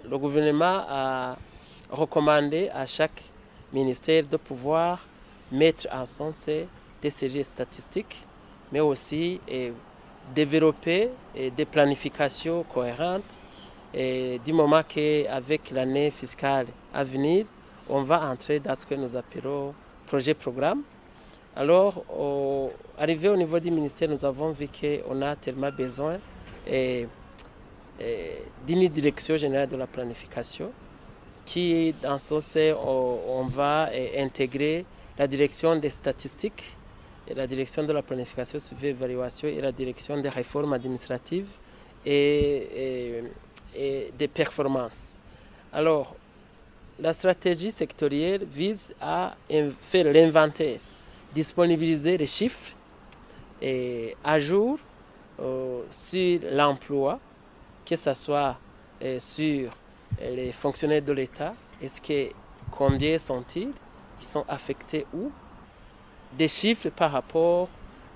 le gouvernement a recommandé à chaque ministère de pouvoir mettre en sens des séries statistiques, mais aussi développer des planifications cohérentes. Et du moment qu'avec l'année fiscale à venir, on va entrer dans ce que nous appelons projet-programme. Alors, arrivé au niveau du ministère, nous avons vu qu'on a tellement besoin d'une direction générale de la planification qui, dans ce sens, on va intégrer la direction des statistiques, et la direction de la planification, suivi évaluation et la direction des réformes administratives et des performances. Alors, la stratégie sectorielle vise à faire l'inventaire, disponibiliser les chiffres à jour sur l'emploi, que ce soit sur les fonctionnaires de l'État, combien sont-ils, qui sont affectés où, des chiffres par rapport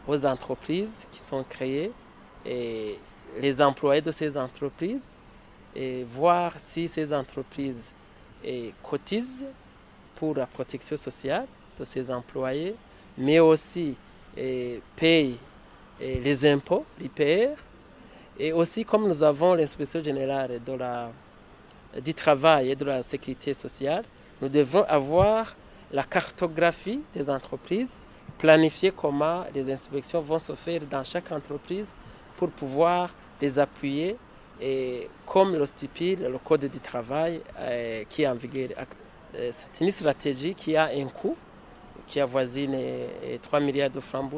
aux entreprises qui sont créées et les employés de ces entreprises, et voir si ces entreprises cotisent pour la protection sociale de ces employés, mais aussi payent les impôts, l'IPR, et aussi comme nous avons l'inspection générale du travail et de la sécurité sociale, nous devons avoir la cartographie des entreprises, planifier comment les inspections vont se faire dans chaque entreprise pour pouvoir les appuyer, et comme le stipule le Code du travail qui est en vigueur. C'est une stratégie qui a un coût qui avoisine 3 milliards de francs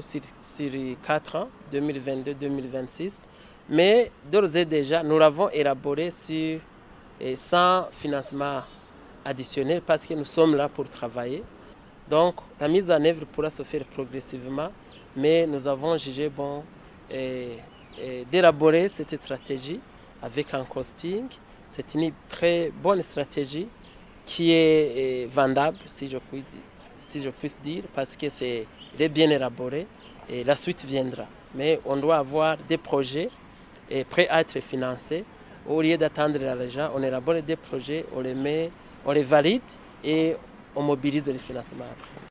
sur 4 ans, 2022-2026. Mais d'ores et déjà, nous l'avons élaboré sans financement additionnel parce que nous sommes là pour travailler. Donc la mise en œuvre pourra se faire progressivement, mais nous avons jugé bon d'élaborer cette stratégie avec un costing. C'est une très bonne stratégie qui est vendable, si je puis dire, parce que c'est bien élaboré et la suite viendra. Mais on doit avoir des projets prêts à être financés. Au lieu d'attendre l'argent, on élabore des projets, on les valide et on mobilise les financements après.